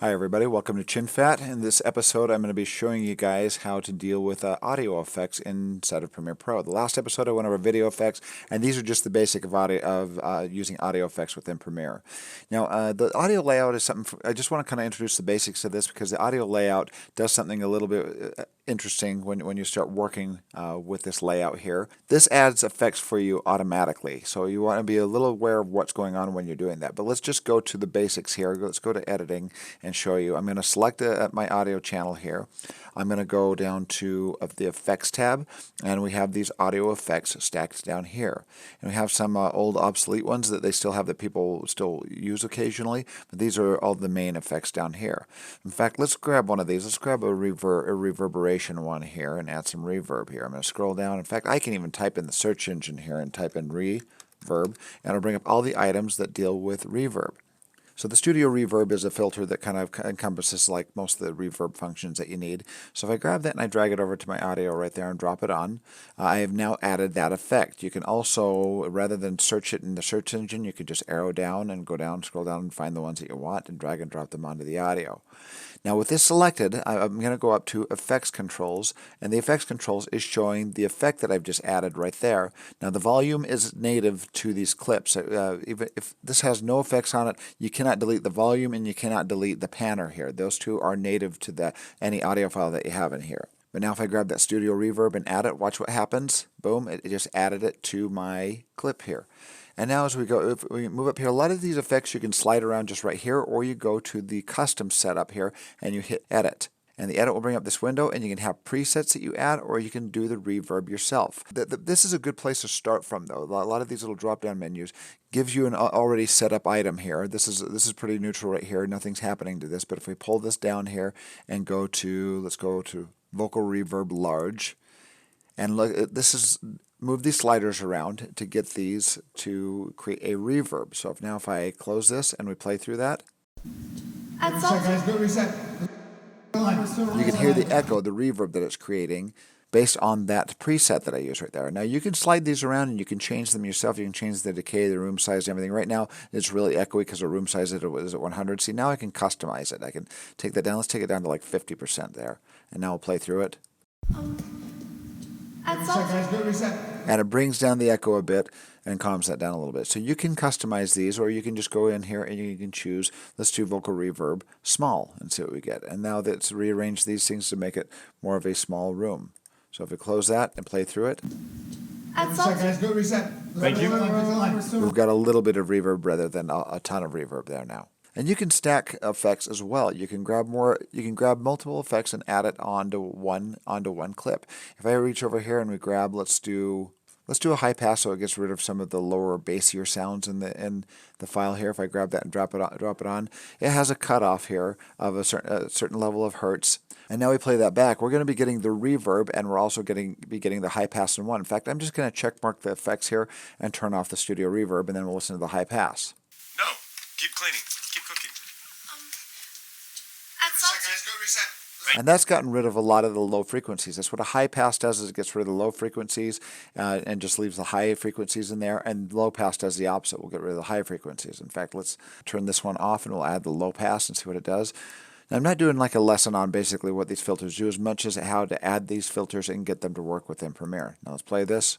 Hi everybody, welcome to ChinFat. In this episode I'm going to be showing you guys how to deal with audio effects inside of Premiere Pro. The last episode I went over video effects, and these are just the basic of using audio effects within Premiere. Now the audio layout is something, I just want to kind of introduce the basics of this because the audio layout does something a little bit interesting when you start working with this layout here. This adds effects for you automatically, so you want to be a little aware of what's going on when you're doing that. But let's just go to the basics here. Let's go to editing and show you. I'm going to select my audio channel here. I'm going to go down to the effects tab, and we have these audio effects stacked down here. And we have some old obsolete ones that they still have that people still use occasionally, but these are all the main effects down here. In fact, let's grab one of these. Let's grab a reverberation one here and add some reverb here. I'm going to scroll down. In fact, I can even type in the search engine here and type in reverb, and it'll bring up all the items that deal with reverb. So the studio reverb is a filter that kind of encompasses like most of the reverb functions that you need. So if I grab that and I drag it over to my audio right there and drop it on, I have now added that effect. You can also, rather than search it in the search engine, you can just arrow down and go down, scroll down and find the ones that you want and drag and drop them onto the audio. Now with this selected, I'm going to go up to Effects Controls, and the Effects Controls is showing the effect that I've just added right there. Now the volume is native to these clips. Even if this has no effects on it, you cannot delete the volume and you cannot delete the panner here. Those two are native to any audio file that you have in here. But now if I grab that studio reverb and add it, watch what happens. Boom, it just added it to my clip here. And now as we go, if we move up here, a lot of these effects you can slide around just right here, or you go to the custom setup here and you hit edit. And the edit will bring up this window, and you can have presets that you add, or you can do the reverb yourself. This is a good place to start from, though. A lot of these little drop-down menus gives you an already set up item here. This is pretty neutral right here. Nothing's happening to this. But if we pull this down here and go to, let's go to vocal reverb large, and look, move these sliders around to get these to create a reverb. So if I close this and we play through that, you can hear the echo, the reverb that it's creating based on that preset that I use right there. Now you can slide these around and you can change them yourself. You can change the decay, the room size, and everything. Right now it's really echoey because the room size is at 100. See, now I can customize it. I can take that down. Let's take it down to like 50% there. And now we'll play through it. And it brings down the echo a bit and calms that down a little bit. So you can customize these, or you can just go in here and you can choose, let's do vocal reverb small and see what we get. And now that's rearranged these things to make it more of a small room. So if we close that and play through it, Thank you. we've got a little bit of reverb rather than a ton of reverb there now. And you can stack effects as well. You can grab multiple effects and add it onto one clip. If I reach over here and we grab, let's do a high pass so it gets rid of some of the lower bassier sounds in the file here. If I grab that and drop it on, it has a cutoff here of a certain level of hertz. And now we play that back. We're going to be getting the reverb, and we're also be getting the high pass in one. In fact, I'm just going to check mark the effects here and turn off the studio reverb, and then we'll listen to the high pass. No, keep cleaning. Keep cooking. And that's gotten rid of a lot of the low frequencies. That's what a high pass does, is it gets rid of the low frequencies and just leaves the high frequencies in there. And low pass does the opposite. We'll get rid of the high frequencies. In fact, let's turn this one off and we'll add the low pass and see what it does. Now, I'm not doing like a lesson on basically what these filters do as much as how to add these filters and get them to work within Premiere. Now let's play this.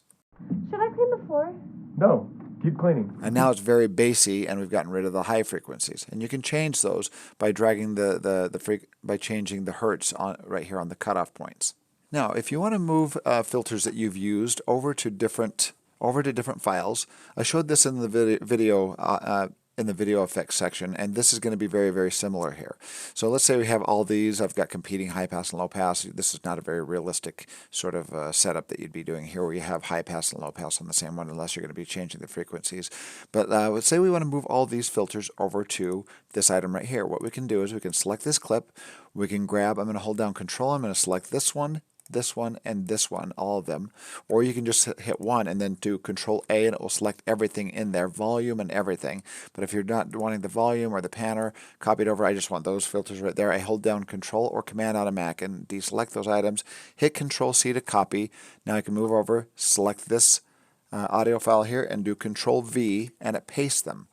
Should I clean the floor? No, keep cleaning. And now it's very bassy, and we've gotten rid of the high frequencies. And you can change those by dragging by changing the hertz on right here on the cutoff points. Now, if you want to move filters that you've used over to different files, I showed this in the video effects section, and this is going to be very, very similar here. So let's say we have all these. I've got competing high pass and low pass. This is not a very realistic sort of setup that you'd be doing here, where you have high pass and low pass on the same one, unless you're going to be changing the frequencies. But let's say we want to move all these filters over to this item right here. What we can do is we can select this clip. We can grab, I'm going to hold down Control. I'm going to select this one, and this one, all of them. Or you can just hit one and then do Control A, and it will select everything in there, volume and everything. But if you're not wanting the volume or the panner copied over, I just want those filters right there. I hold down Control or Command on a Mac and deselect those items, hit Control C to copy. Now I can move over, select this audio file here, and do Control V, and it pastes them.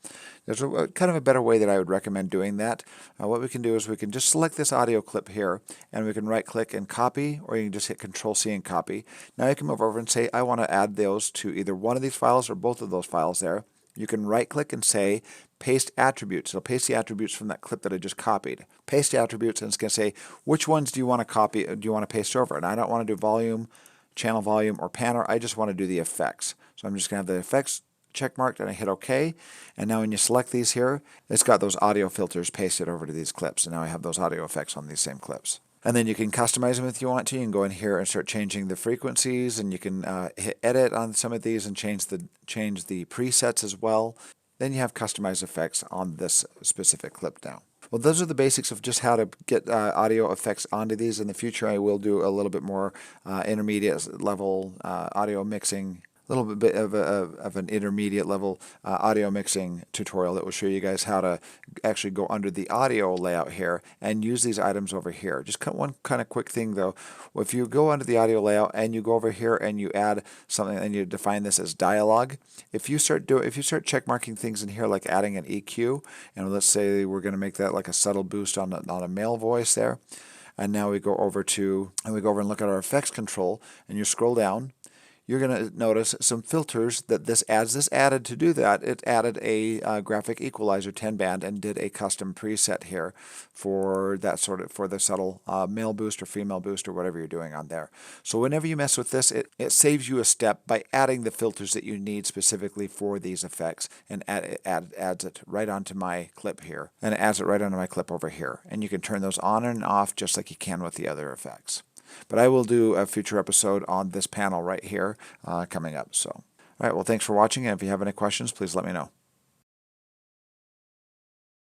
There's a kind of a better way that I would recommend doing that. What we can do is we can just select this audio clip here, and we can right click and copy, or you can just hit Control C and copy. Now you can move over and say I want to add those to either one of these files or both of those files there. You can right click and say paste attributes. It'll paste the attributes from that clip that I just copied. Paste the attributes, and it's going to say which ones do you want to copy, do you want to paste over. And I don't want to do volume, channel volume, or panner. I just want to do the effects. So I'm just going to have the effects check marked, and I hit OK. And now when you select these here, it's got those audio filters pasted over to these clips. And now I have those audio effects on these same clips. And then you can customize them if you want to. You can go in here and start changing the frequencies, and you can hit edit on some of these and change the presets as well. Then you have customized effects on this specific clip now. Well, those are the basics of just how to get audio effects onto these. In the future, I will do a little bit more intermediate level audio mixing, a little bit of an intermediate level audio mixing tutorial that will show you guys how to actually go under the audio layout here and use these items over here. Just one kind of quick thing though, if you go under the audio layout and you go over here and you add something and you define this as dialogue, if you start check marking things in here like adding an EQ, and let's say we're going to make that like a subtle boost on a male voice there, and now we go over and look at our effects control, and you scroll down, you're going to notice some filters that this added to do that. It added a graphic equalizer 10 band and did a custom preset here for that for the subtle male boost or female boost or whatever you're doing on there. So whenever you mess with this, it saves you a step by adding the filters that you need specifically for these effects, and adds it right onto my clip here, and it adds it right onto my clip over here. And you can turn those on and off just like you can with the other effects. But I will do a future episode on this panel right here coming up. So, all right, well, thanks for watching, and if you have any questions, please let me know.